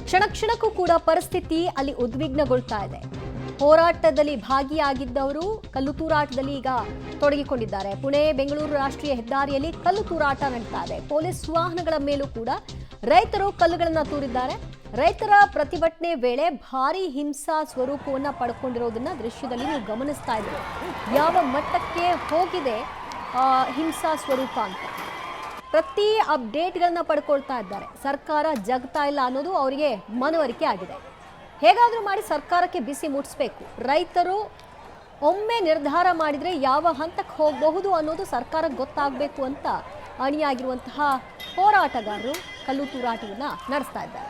ಕ್ಷಣ ಕ್ಷಣಕ್ಕೂ ಕೂಡ ಪರಿಸ್ಥಿತಿ ಅಲ್ಲಿ ಉದ್ವಿಗ್ನಗೊಳ್ತಾ ಇದೆ. ಹೋರಾಟದಲ್ಲಿ ಭಾಗಿಯಾಗಿದ್ದವರು ಕಲ್ಲು ತೂರಾಟದಲ್ಲಿ ಈಗ ತೊಡಗಿಕೊಂಡಿದ್ದಾರೆ. ಪುಣೆ ಬೆಂಗಳೂರು ರಾಷ್ಟ್ರೀಯ ಹೆದ್ದಾರಿಯಲ್ಲಿ ಕಲ್ಲು ತೂರಾಟ ನಡೀತಾ ಇದೆ. ಪೊಲೀಸ್ ವಾಹನಗಳ ಮೇಲೂ ಕೂಡ ರೈತರು ಕಲ್ಲುಗಳನ್ನು ತೂರಿದ್ದಾರೆ. ರೈತರ ಪ್ರತಿಭಟನೆ ವೇಳೆ ಭಾರೀ ಹಿಂಸಾ ಸ್ವರೂಪವನ್ನು ಪಡ್ಕೊಂಡಿರೋದನ್ನ ದೃಶ್ಯದಲ್ಲಿ ನೀವು ಗಮನಿಸ್ತಾ ಇದ್ದೀರಿ. ಯಾವ ಮಟ್ಟಕ್ಕೆ ಹೋಗಿದೆ ಹಿಂಸಾ ಸ್ವರೂಪ ಅಂತ ಪ್ರತಿ ಅಪ್ಡೇಟ್ಗಳನ್ನ ಪಡ್ಕೊಳ್ತಾ ಇದ್ದಾರೆ. ಸರ್ಕಾರ ಜಗ್ತಾ ಇಲ್ಲ ಅನ್ನೋದು ಅವರಿಗೆ ಮನವರಿಕೆ ಆಗಿದೆ. ಹೇಗಾದರೂ ಮಾಡಿ ಸರ್ಕಾರಕ್ಕೆ ಬಿಸಿ ಮುಟ್ಟಿಸ್ಬೇಕು. ರೈತರು ಒಮ್ಮೆ ನಿರ್ಧಾರ ಮಾಡಿದರೆ ಯಾವ ಹಂತಕ್ಕೆ ಹೋಗಬಹುದು ಅನ್ನೋದು ಸರ್ಕಾರಕ್ಕೆ ಗೊತ್ತಾಗಬೇಕು ಅಂತ ಅಣಿಯಾಗಿರುವಂತಹ ಹೋರಾಟಗಾರರು ಕಲ್ಲು ತೂರಾಟವನ್ನು ನಡೆಸ್ತಾ ಇದ್ದಾರೆ.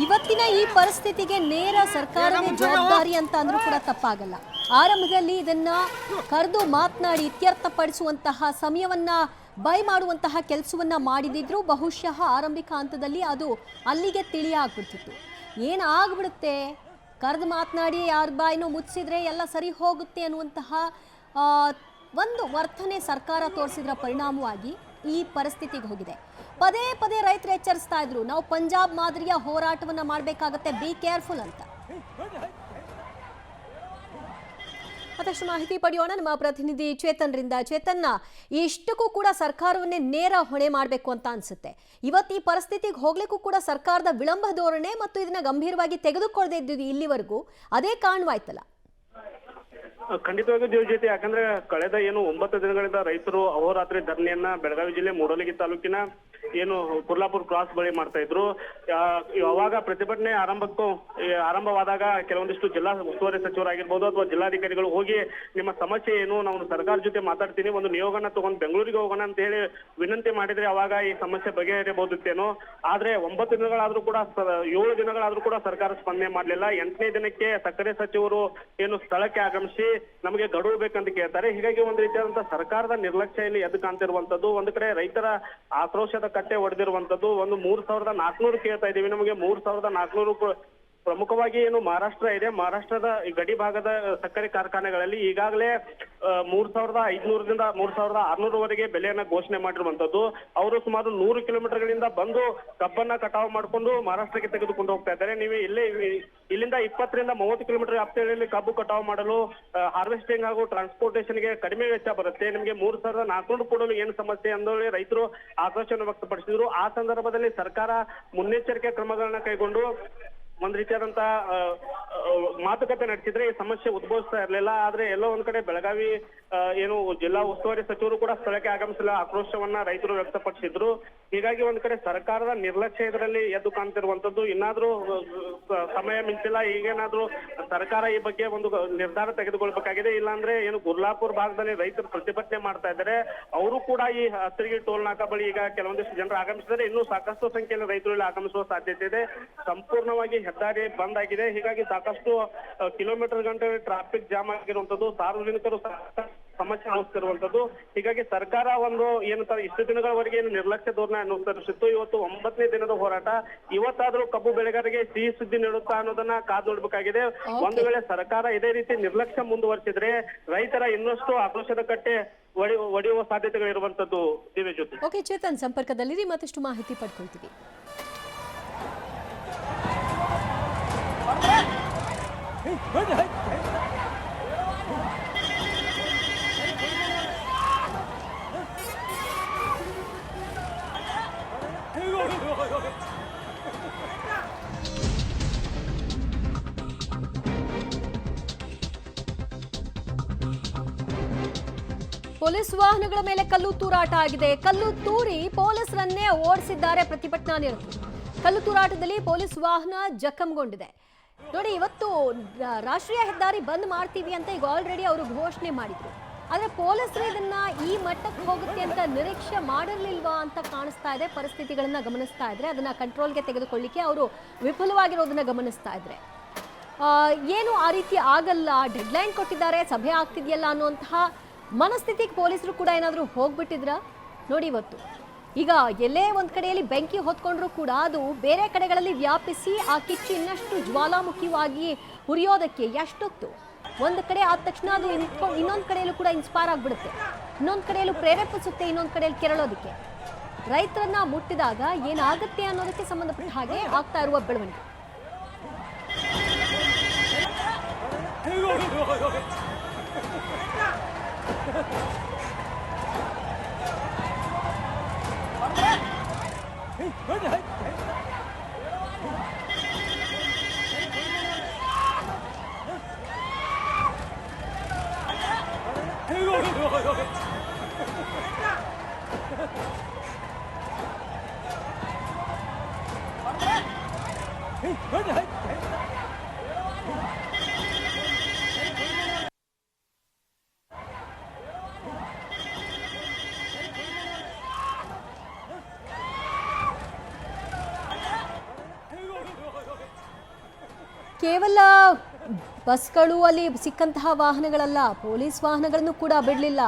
ಇವತ್ತಿನ ಈ ಪರಿಸ್ಥಿತಿಗೆ ನೇರ ಸರ್ಕಾರವೇ ಜವಾಬ್ದಾರಿ ಅಂತ ಅಂದ್ರೂ ಕೂಡ ತಪ್ಪಾಗಲ್ಲ. ಆರಂಭದಲ್ಲಿ ಇದನ್ನ ಕರೆದು ಮಾತನಾಡಿ ಇತ್ಯರ್ಥಪಡಿಸುವಂತಹ ಸಮಯವನ್ನ ಬೈ ಮಾಡುವಂತಹ ಕೆಲಸವನ್ನ ಮಾಡಿದಿದ್ರು ಬಹುಶಃ ಆರಂಭಿಕ ಹಂತದಲ್ಲಿ ಅದು ಅಲ್ಲಿಗೆ ತಿಳಿಯಾಗ್ಬಿಡ್ತಿತ್ತು. ಏನಾಗ್ಬಿಡುತ್ತೆ, ಕರೆದು ಮಾತನಾಡಿ ಯಾರ ಬಾಯಿನೂ ಮುಚ್ಚಿದ್ರೆ ಎಲ್ಲ ಸರಿ ಹೋಗುತ್ತೆ ಅನ್ನುವಂತಹ ಒಂದು ವರ್ತನೆ ಸರ್ಕಾರ ತೋರಿಸಿದ್ರ ಪರಿಣಾಮವಾಗಿ ಈ ಪರಿಸ್ಥಿತಿಗೆ ಹೋಗಿದೆ. ಪದೇ ಪದೇ ರೈತರು ಎಚ್ಚರಿಸ್ತಾ ಇದ್ರು, ನಾವು ಪಂಜಾಬ್ ಮಾದರಿಯ ಹೋರಾಟವನ್ನ ಮಾಡಬೇಕಾಗತ್ತೆ, ಬಿ ಕೇರ್ಫುಲ್ ಅಂತ. ಮತ್ತಷ್ಟು ಮಾಹಿತಿ ಪಡೆಯೋಣ ನಮ್ಮ ಪ್ರತಿನಿಧಿ ಚೇತನ್ರಿಂದ. ಚೇತನ್ನ, ಇಷ್ಟಕ್ಕೂ ಕೂಡ ಸರ್ಕಾರವನ್ನೇ ನೇರ ಹೊಣೆ ಮಾಡಬೇಕು ಅಂತ ಅನ್ಸುತ್ತೆ. ಇವತ್ತು ಈ ಪರಿಸ್ಥಿತಿಗೆ ಹೋಗ್ಲಿಕ್ಕೂ ಕೂಡ ಸರ್ಕಾರದ ವಿಳಂಬ ಧೋರಣೆ ಮತ್ತು ಇದನ್ನ ಗಂಭೀರವಾಗಿ ತೆಗೆದುಕೊಳ್ಳದೆ ಇದ್ದಿದ್ದು ಇಲ್ಲಿವರೆಗೂ ಅದೇ ಕಾರಣವಾಯ್ತಲ್ಲ? ಖಂಡಿತವಾಗಿಯೂ ಜೊತೆ, ಯಾಕಂದ್ರೆ ಕಳೆದ 9 ದಿನಗಳಿಂದ ರೈತರು ಅಹೋರಾತ್ರಿ ಧರಣಿಯನ್ನ ಬೆಳಗಾವಿ ಜಿಲ್ಲೆ ಮೂಡಲಗಿ ತಾಲೂಕಿನ ಕುರ್ಲಾಪುರ್ ಕ್ರಾಸ್ ಬಳಿ ಮಾಡ್ತಾ ಇದ್ರು. ಯಾವಾಗ ಪ್ರತಿಭಟನೆ ಆರಂಭವಾದಾಗ ಕೆಲವೊಂದಿಷ್ಟು ಜಿಲ್ಲಾ ಉಸ್ತುವಾರಿ ಸಚಿವರಾಗಿರ್ಬೋದು ಅಥವಾ ಜಿಲ್ಲಾಧಿಕಾರಿಗಳು ಹೋಗಿ ನಿಮ್ಮ ಸಮಸ್ಯೆ ಏನು, ನಾವು ಸರ್ಕಾರ ಜೊತೆ ಮಾತಾಡ್ತೀನಿ, ಒಂದು ನಿಯೋಗನ ತಗೊಂಡು ಬೆಂಗಳೂರಿಗೆ ಹೋಗೋಣ ಅಂತ ಹೇಳಿ ವಿನಂತಿ ಮಾಡಿದ್ರೆ ಅವಾಗ ಈ ಸಮಸ್ಯೆ ಬಗೆಹರಿಬಹುದಿತ್ತೇನೋ. ಆದ್ರೆ 9 ದಿನಗಳಾದ್ರೂ ಕೂಡ 7 ದಿನಗಳಾದ್ರೂ ಕೂಡ ಸರ್ಕಾರ ಸ್ಪಂದನೆ ಮಾಡ್ಲಿಲ್ಲ. 8ನೇ ದಿನಕ್ಕೆ ಸಕ್ಕರೆ ಸಚಿವರು ಸ್ಥಳಕ್ಕೆ ಆಗಮಿಸಿ ನಮಗೆ ಗಡುವು ಬೇಕಂತ ಕೇಳ್ತಾರೆ. ಹೀಗಾಗಿ ಒಂದು ರೀತಿಯಾದಂತಹ ಸರ್ಕಾರದ ನಿರ್ಲಕ್ಷ್ಯ ಇಲ್ಲಿ ಎದ್ದು ಕಾಣ್ತಿರುವಂತದ್ದು. ಒಂದು ಕಡೆ ರೈತರ ಆಕ್ರೋಶದ ಕಟ್ಟೆ ಹೊಡೆದಿರುವಂತದ್ದು. ಒಂದು 3400 ಕೇಳ್ತಾ ಇದೀವಿ, ನಮಗೆ 3400 ಪ್ರಮುಖವಾಗಿ ಮಹಾರಾಷ್ಟ್ರ ಇದೆ. ಮಹಾರಾಷ್ಟ್ರದ ಗಡಿ ಭಾಗದ ಸಕ್ಕರೆ ಕಾರ್ಖಾನೆಗಳಲ್ಲಿ ಈಗಾಗಲೇ 3500ದಿಂದ 3600ವರೆಗೆ ಬೆಲೆಯನ್ನ ಘೋಷಣೆ ಮಾಡಿರುವಂತದ್ದು. ಅವರು ಸುಮಾರು 100 ಕಿಲೋಮೀಟರ್ಗಳಿಂದ ಬಂದು ಕಬ್ಬನ್ನ ಕಟಾವು ಮಾಡಿಕೊಂಡು ಮಹಾರಾಷ್ಟ್ರಕ್ಕೆ ತೆಗೆದುಕೊಂಡು ಹೋಗ್ತಾ ಇದ್ದಾರೆ. ನೀವು ಇಲ್ಲಿಂದ 20 ರಿಂದ 30 ಕಿಲೋಮೀಟರ್ ವ್ಯಾಪ್ತಿಯಲ್ಲಿ ಕಬ್ಬು ಕಟಾವು ಮಾಡಲು ಹಾರ್ವೆಸ್ಟಿಂಗ್ ಹಾಗೂ ಟ್ರಾನ್ಸ್ಪೋರ್ಟೇಷನ್ಗೆ ಕಡಿಮೆ ವೆಚ್ಚ ಬರುತ್ತೆ. ನಿಮಗೆ 3400 ಕೊಡಲು ಏನು ಸಮಸ್ಯೆ ಅಂದೇಳಿ ರೈತರು ಆಕ್ರೋಶವನ್ನು ವ್ಯಕ್ತಪಡಿಸಿದ್ರು. ಆ ಸಂದರ್ಭದಲ್ಲಿ ಸರ್ಕಾರ ಮುನ್ನೆಚ್ಚರಿಕೆ ಕ್ರಮಗಳನ್ನ ಕೈಗೊಂಡು ಒಂದ್ ರೀತಿಯಾದಂತ ಮಾತುಕತೆ ನಡೆಸಿದ್ರೆ ಈ ಸಮಸ್ಯೆ ಉದ್ಭವಿಸ್ತಾ ಇರಲಿಲ್ಲ. ಆದ್ರೆ ಎಲ್ಲೋ ಒಂದ್ ಕಡೆ ಬೆಳಗಾವಿ ಜಿಲ್ಲಾ ಉಸ್ತುವಾರಿ ಸಚಿವರು ಕೂಡ ಸ್ಥಳಕ್ಕೆ ಆಗಮಿಸಲು ಆಕ್ರೋಶವನ್ನ ರೈತರು ವ್ಯಕ್ತಪಡಿಸಿದ್ರು. ಹೀಗಾಗಿ ಒಂದ್ ಕಡೆ ಸರ್ಕಾರದ ನಿರ್ಲಕ್ಷ್ಯ ಇದರಲ್ಲಿ ಎದ್ದು ಕಾಣ್ತಿರುವಂತದ್ದು. ಇನ್ನಾದ್ರೂ ಸಮಯ ಮಿಂಚಿಲ್ಲ, ಈಗೇನಾದ್ರೂ ಸರ್ಕಾರ ಈ ಬಗ್ಗೆ ಒಂದು ನಿರ್ಧಾರ ತೆಗೆದುಕೊಳ್ಬೇಕಾಗಿದೆ. ಇಲ್ಲಾಂದ್ರೆ ಗುರ್ಲಾಪುರ್ ಭಾಗದಲ್ಲಿ ರೈತರು ಪ್ರತಿಭಟನೆ ಮಾಡ್ತಾ ಇದ್ದಾರೆ. ಅವರು ಕೂಡ ಈ ಹತ್ತರಿಗಿ ಟೋಲ್ ನಾಕಾ ಬಳಿ ಈಗ ಕೆಲವೊಂದಿಷ್ಟು ಜನರು ಆಗಮಿಸಿದರೆ ಇನ್ನೂ ಸಾಕಷ್ಟು ಸಂಖ್ಯೆಯಲ್ಲಿ ರೈತರು ಇಲ್ಲಿ ಆಗಮಿಸುವ ಸಾಧ್ಯತೆ ಇದೆ. ಸಂಪೂರ್ಣವಾಗಿ ಹೆದ್ದಾರಿ ಬಂದ್ ಆಗಿದೆ. ಹೀಗಾಗಿ ಸಾಕಷ್ಟು ಕಿಲೋಮೀಟರ್ ಗಂಟೆ ಟ್ರಾಫಿಕ್ ಜಾಮ್ ಆಗಿರುವಂತದ್ದು, ಸಾರ್ವಜನಿಕರು ಸಮಸ್ಯೆ ಅನುಭವಿಸ್ತಿರುವಂತದ್ದು. ಹೀಗಾಗಿ ಸರ್ಕಾರ ಇಷ್ಟು ದಿನಗಳವರೆಗೆ ನಿರ್ಲಕ್ಷ್ಯ ಧೋರಣೆ ಅನುಸರಿಸಿತ್ತು. ಇವತ್ತು 9ನೇ ದಿನದ ಹೋರಾಟ. ಇವತ್ತಾದ್ರೂ ಕಬ್ಬು ಬೆಳೆಗಾರರಿಗೆ ಸಿಹಿ ಸುದ್ದಿ ನೀಡುತ್ತಾ ಅನ್ನೋದನ್ನ ಕಾದು ನೋಡ್ಬೇಕಾಗಿದೆ. ಒಂದು ವೇಳೆ ಸರ್ಕಾರ ಇದೇ ರೀತಿ ನಿರ್ಲಕ್ಷ್ಯ ಮುಂದುವರಿಸಿದ್ರೆ ರೈತರ ಇನ್ನಷ್ಟು ಆಕ್ರೋಶದ ಕಟ್ಟೆ ಒಡೆಯುವ ಸಾಧ್ಯತೆಗಳಿರುವಂತದ್ದು. ದಿವ್ಯ ಜೊತೆ. ಓಕೆ ಚೇತನ್, ಸಂಪರ್ಕದಲ್ಲಿ ಮತ್ತಷ್ಟು ಮಾಹಿತಿ ಪಡ್ಕೊಳ್ತೀವಿ. ಪೊಲೀಸ್ ವಾಹನಗಳ ಮೇಲೆ ಕಲ್ಲು ತೂರಾಟ ಆಗಿದೆ. ಕಲ್ಲು ತೂರಿ ಪೊಲೀಸರನ್ನೇ ಓಡಿಸಿದ್ದಾರೆ ಪ್ರತಿಭಟನಾನಿರತರು. ಕಲ್ಲು ತೂರಾಟದಲ್ಲಿ ಪೊಲೀಸ್ ವಾಹನ ಜಖಂಗೊಂಡಿದೆ. ನೋಡಿ, ಇವತ್ತು ರಾಷ್ಟ್ರೀಯ ಹೆದ್ದಾರಿ ಬಂದ್ ಮಾಡ್ತೀವಿ ಅಂತ ಈಗ ಆಲ್ರೆಡಿ ಅವರು ಘೋಷಣೆ ಮಾಡಿದ್ರು. ಆದ್ರೆ ಪೊಲೀಸರು ಇದನ್ನ ಈ ಮಟ್ಟಕ್ಕೆ ಹೋಗುತ್ತೆ ಅಂತ ನಿರೀಕ್ಷೆ ಮಾಡಿರ್ಲಿಲ್ವಾ ಅಂತ ಕಾಣಿಸ್ತಾ ಇದೆ. ಪರಿಸ್ಥಿತಿಗಳನ್ನ ಗಮನಿಸ್ತಾ ಇದ್ರೆ ಅದನ್ನ ಕಂಟ್ರೋಲ್ಗೆ ತೆಗೆದುಕೊಳ್ಳಿಕ್ಕೆ ಅವರು ವಿಫಲವಾಗಿರೋದನ್ನ ಗಮನಿಸ್ತಾ ಇದ್ರೆ ಏನು ಆ ರೀತಿ ಆಗಲ್ಲ, ಡೆಡ್ಲೈನ್ ಕೊಟ್ಟಿದ್ದಾರೆ, ಸಭೆ ಆಗ್ತಿದೆಯಲ್ಲ ಅನ್ನುವಂತಹ ಮನಸ್ಥಿತಿಗೆ ಪೊಲೀಸರು ಕೂಡ ಏನಾದರೂ ಹೋಗ್ಬಿಟ್ಟಿದ್ರ ನೋಡಿ. ಇವತ್ತು ಈಗ ಎಲ್ಲೇ ಒಂದು ಕಡೆಯಲ್ಲಿ ಬೆಂಕಿ ಹೊತ್ಕೊಂಡ್ರೂ ಕೂಡ ಅದು ಬೇರೆ ಕಡೆಗಳಲ್ಲಿ ವ್ಯಾಪಿಸಿ ಆ ಕಿಚ್ಚು ಇನ್ನಷ್ಟು ಜ್ವಾಲಾಮುಖಿಯಾಗಿ ಉರಿಯೋದಕ್ಕೆ ಎಷ್ಟೊತ್ತು. ಒಂದು ಕಡೆ ಆದ ತಕ್ಷಣ ಅದು ಇನ್ನೊಂದು ಕಡೆಯಲ್ಲೂ ಕೂಡ ಇನ್ಸ್ಪೈರ್ ಆಗಿಬಿಡುತ್ತೆ, ಇನ್ನೊಂದು ಕಡೆಯಲ್ಲೂ ಪ್ರೇರೇಪಿಸುತ್ತೆ, ಇನ್ನೊಂದು ಕಡೆಯಲ್ಲಿ ಕೆರಳೋದಕ್ಕೆ. ರೈತರನ್ನ ಮುಟ್ಟಿದಾಗ ಏನಾಗುತ್ತೆ ಅನ್ನೋದಕ್ಕೆ ಸಂಬಂಧಪಟ್ಟ ಹಾಗೆ ಆಗ್ತಾ ಇರುವ ಬೆಳವಣಿಗೆ. ಕೇವಲ ಬಸ್ಗಳು ಅಲ್ಲಿ ಸಿಕ್ಕಂತಹ ವಾಹನಗಳಲ್ಲ, ಪೊಲೀಸ್ ವಾಹನಗಳನ್ನು ಕೂಡ ಬಿಡಲಿಲ್ಲ.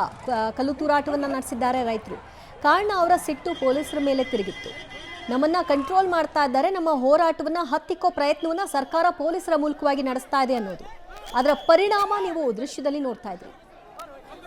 ಕಲ್ಲು ತೂರಾಟವನ್ನು ನಡೆಸಿದ್ದಾರೆ ರೈತರು. ಕಾರಣ ಅವರ ಸಿಟ್ಟು ಪೊಲೀಸರ ಮೇಲೆ ತಿರುಗಿತ್ತು. ನಮ್ಮನ್ನ ಕಂಟ್ರೋಲ್ ಮಾಡ್ತಾ ಇದ್ದಾರೆ, ನಮ್ಮ ಹೋರಾಟವನ್ನು ಹತ್ತಿಕ್ಕೋ ಪ್ರಯತ್ನವನ್ನು ಸರ್ಕಾರ ಪೊಲೀಸರ ಮೂಲಕವಾಗಿ ನಡೆಸ್ತಾ ಇದೆ ಅನ್ನೋದು. ಅದರ ಪರಿಣಾಮ ನೀವು ದೃಶ್ಯದಲ್ಲಿ ನೋಡ್ತಾ ಇದ್ರಿ.